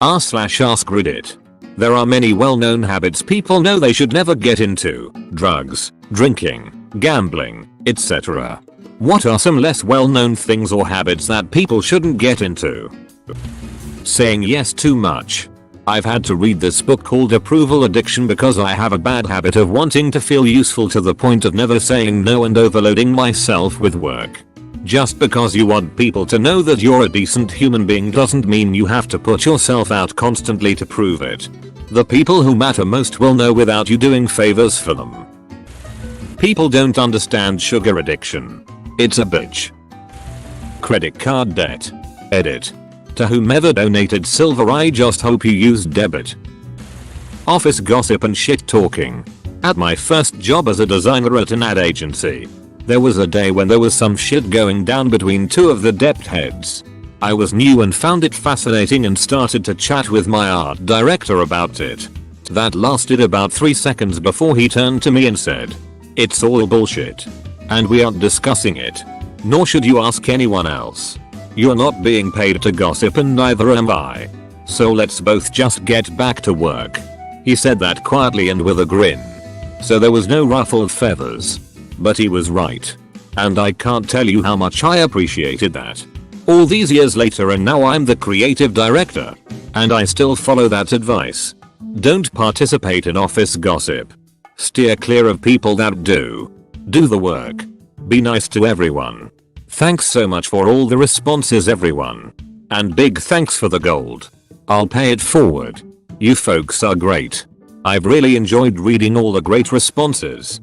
r/AskReddit. There are many well-known habits people know they should never get into: drugs, drinking, gambling, etc. What are some less well-known things or habits that people shouldn't get into? Saying yes too much. I've had to read this book called Approval Addiction because I have a bad habit of wanting to feel useful to the point of never saying no and overloading myself with work. Just because you want people to know that you're a decent human being doesn't mean you have to put yourself out constantly to prove it. The people who matter most will know without you doing favors for them. People don't understand sugar addiction. It's a bitch. Credit card debt. Edit. To whomever donated silver, I just hope you used debit. Office gossip and shit talking. At my first job as a designer at an ad agency, there was a day when there was some shit going down between two of the debt heads. I was new and found it fascinating and started to chat with my art director about it. That lasted about 3 seconds before he turned to me and said, "It's all bullshit. And we aren't discussing it. Nor should you ask anyone else. You're not being paid to gossip and neither am I. So let's both just get back to work." He said that quietly and with a grin. So there was no ruffled feathers. But he was right. And I can't tell you how much I appreciated that. All these years later and now I'm the creative director. And I still follow that advice. Don't participate in office gossip. Steer clear of people that do. Do the work. Be nice to everyone. Thanks so much for all the responses, everyone. And big thanks for the gold. I'll pay it forward. You folks are great. I've really enjoyed reading all the great responses.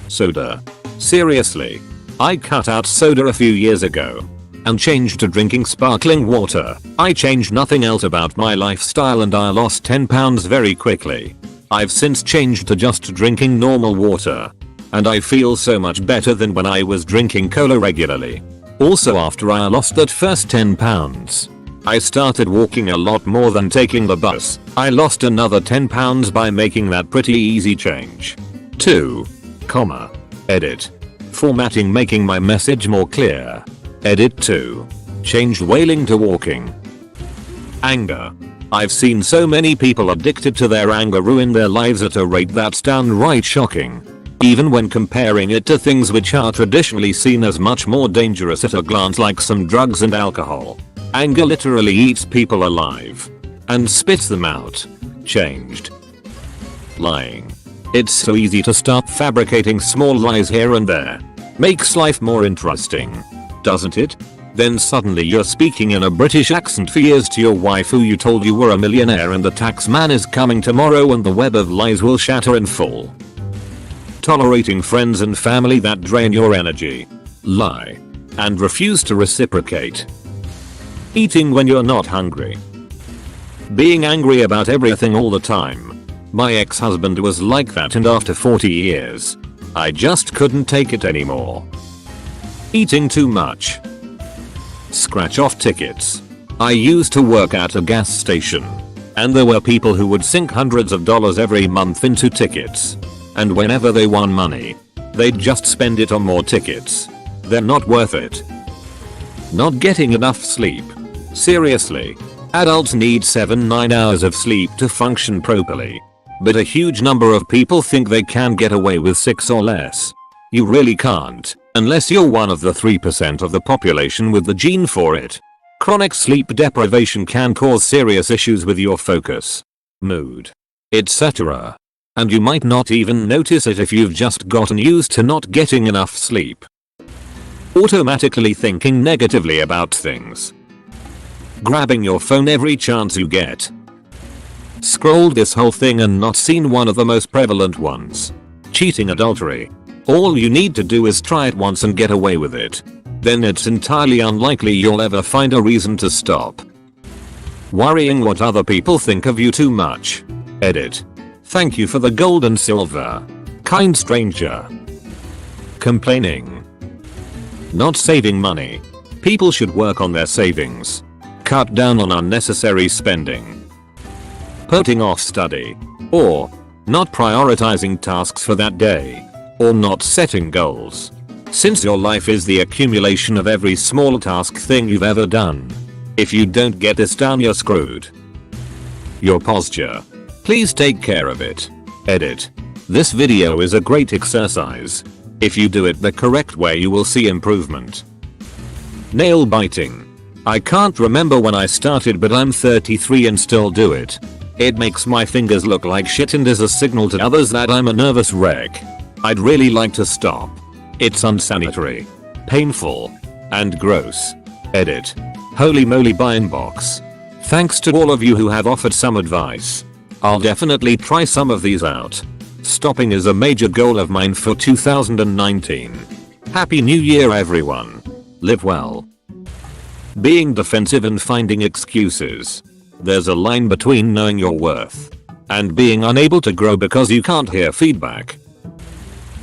Soda. Seriously. I cut out soda a few years ago and changed to drinking sparkling water. I changed nothing else about my lifestyle and I lost 10 pounds very quickly. I've since changed to just drinking normal water. And I feel so much better than when I was drinking cola regularly. Also, after I lost that first 10 pounds, I started walking a lot more than taking the bus. I lost another 10 pounds by making that pretty easy change. 2. Edit. Formatting, making my message more clear. Edit 2. Changed wailing to walking. Anger. I've seen so many people addicted to their anger ruin their lives at a rate that's downright shocking. Even when comparing it to things which are traditionally seen as much more dangerous at a glance, like some drugs and alcohol. Anger literally eats people alive and spits them out. Changed. Lying. It's so easy to start fabricating small lies here and there. Makes life more interesting, doesn't it? Then suddenly you're speaking in a British accent for years to your wife who you told you were a millionaire and the tax man is coming tomorrow and the web of lies will shatter and fall. Tolerating friends and family that drain your energy, lie, and refuse to reciprocate. Eating when you're not hungry. Being angry about everything all the time. My ex-husband was like that, and after 40 years, I just couldn't take it anymore. Eating too much. Scratch off tickets. I used to work at a gas station, and there were people who would sink hundreds of dollars every month into tickets. And whenever they won money, they'd just spend it on more tickets. They're not worth it. Not getting enough sleep. Seriously. Adults need 7-9 hours of sleep to function properly. But a huge number of people think they can get away with 6 or less. You really can't, unless you're one of the 3% of the population with the gene for it. Chronic sleep deprivation can cause serious issues with your focus, mood, etc. And you might not even notice it if you've just gotten used to not getting enough sleep. Automatically thinking negatively about things. Grabbing your phone every chance you get. Scrolled this whole thing and not seen one of the most prevalent ones. Cheating, adultery. All you need to do is try it once and get away with it. Then it's entirely unlikely you'll ever find a reason to stop. Worrying what other people think of you too much. Edit. Thank you for the gold and silver, kind stranger. Complaining. Not saving money. People should work on their savings. Cut down on unnecessary spending. Putting off study. Or not prioritizing tasks for that day. Or not setting goals. Since your life is the accumulation of every small task thing you've ever done. If you don't get this down, you're screwed. Your posture. Please take care of it. Edit. This video is a great exercise. If you do it the correct way you will see improvement. Nail biting. I can't remember when I started but I'm 33 and still do it. It makes my fingers look like shit and is a signal to others that I'm a nervous wreck. I'd really like to stop. It's unsanitary, painful, and gross. Edit. Holy moly buy inbox. Thanks to all of you who have offered some advice. I'll definitely try some of these out. Stopping is a major goal of mine for 2019. Happy New Year everyone. Live well. Being defensive and finding excuses. There's a line between knowing your worth and being unable to grow because you can't hear feedback.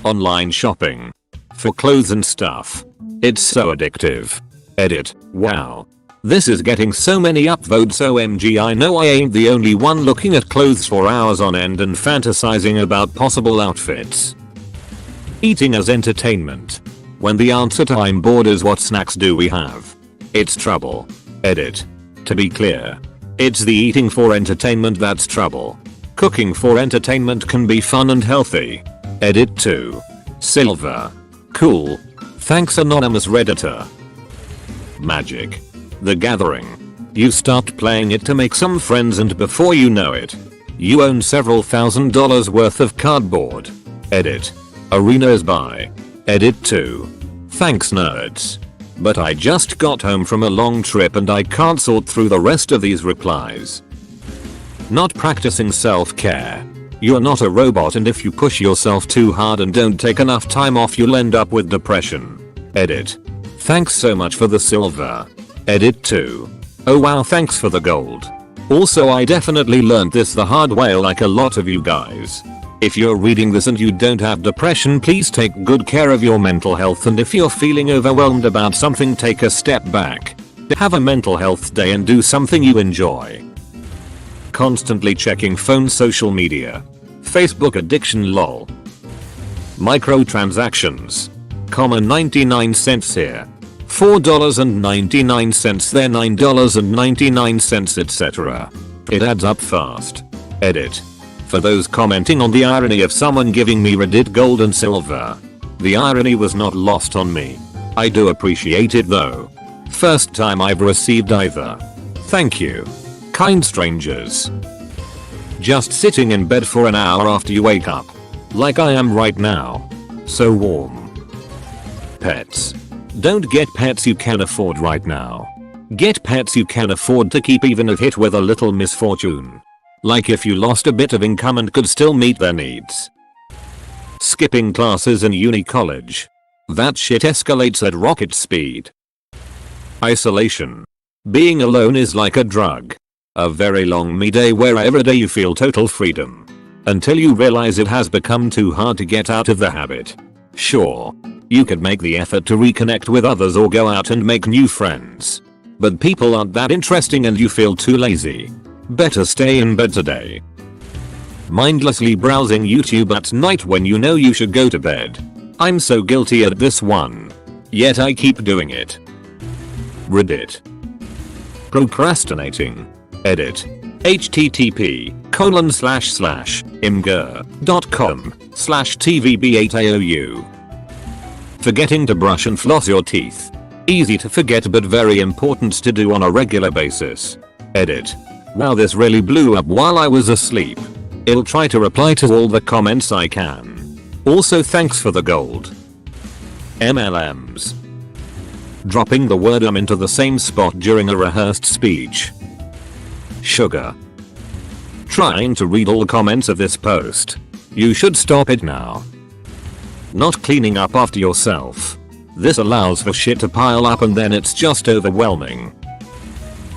Online shopping. For clothes and stuff. It's so addictive. Edit. Wow. This is getting so many upvotes. OMG, I know I ain't the only one looking at clothes for hours on end and fantasizing about possible outfits. Eating as entertainment. When the answer to I'm bored is what snacks do we have? It's trouble. Edit. To be clear, it's the eating for entertainment that's trouble. Cooking for entertainment can be fun and healthy. Edit 2. Silver. Cool. Thanks anonymous redditor. Magic. The Gathering. You start playing it to make some friends and before you know it, you own several $1,000s worth of cardboard. Edit. Arenas by. Edit 2. Thanks nerds. But I just got home from a long trip and I can't sort through the rest of these replies. Not practicing self-care. You're not a robot and if you push yourself too hard and don't take enough time off you'll end up with depression. Edit. Thanks so much for the silver. Edit 2. Oh wow, thanks for the gold. Also I definitely learned this the hard way like a lot of you guys. If you're reading this and you don't have depression, please take good care of your mental health, and if you're feeling overwhelmed about something, take a step back. Have a mental health day and do something you enjoy. Constantly checking phone, social media. Facebook addiction lol. Microtransactions. Common 99 cents here. $4.99 there, $9.99 etc. It adds up fast. Edit. For those commenting on the irony of someone giving me Reddit gold and silver. The irony was not lost on me. I do appreciate it though. First time I've received either. Thank you. Kind strangers. Just sitting in bed for an hour after you wake up. Like I am right now. So warm. Pets. Don't get pets you can afford right now. Get pets you can afford to keep even if hit with a little misfortune. Like if you lost a bit of income and could still meet their needs. Skipping classes in uni college. That shit escalates at rocket speed. Isolation. Being alone is like a drug. A very long me day where every day you feel total freedom. Until you realize it has become too hard to get out of the habit. Sure, you could make the effort to reconnect with others or go out and make new friends. But people aren't that interesting and you feel too lazy. Better stay in bed today. Mindlessly browsing YouTube at night when you know you should go to bed. I'm so guilty at this one. Yet I keep doing it. Reddit. Procrastinating. Edit. http://imgur.com/tvb8aou. Forgetting to brush and floss your teeth. Easy to forget but very important to do on a regular basis. Edit. Wow, this really blew up while I was asleep. I'll try to reply to all the comments I can. Also thanks for the gold. MLMs. Dropping the word into the same spot during a rehearsed speech. Sugar. Trying to read all the comments of this post. You should stop it now. Not cleaning up after yourself. This allows for shit to pile up and then it's just overwhelming.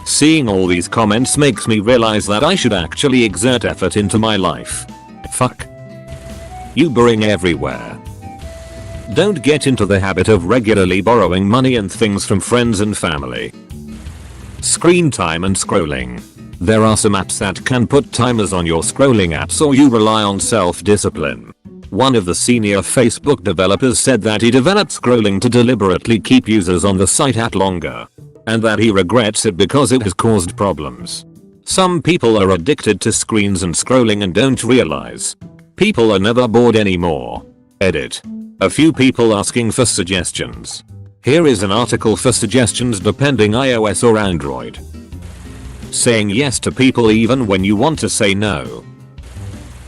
Seeing all these comments makes me realize that I should actually exert effort into my life. Fuck. Ubering everywhere. Don't get into the habit of regularly borrowing money and things from friends and family. Screen time and scrolling. There are some apps that can put timers on your scrolling apps or you rely on self-discipline. One of the senior Facebook developers said that he developed scrolling to deliberately keep users on the site at longer. And that he regrets it because it has caused problems. Some people are addicted to screens and scrolling and don't realize. People are never bored anymore. Edit. A few people asking for suggestions. Here is an article for suggestions depending iOS or Android. Saying yes to people even when you want to say no.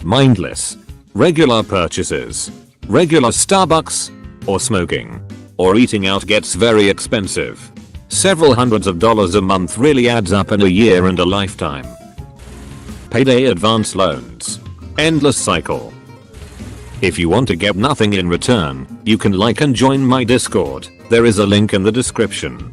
Mindless. Regular purchases. Regular Starbucks. Or smoking. Or eating out gets very expensive. Several hundreds of dollars a month really adds up in a year and a lifetime. Payday advance loans. Endless cycle. If you want to get nothing in return, you can like and join my Discord. There is a link in the description.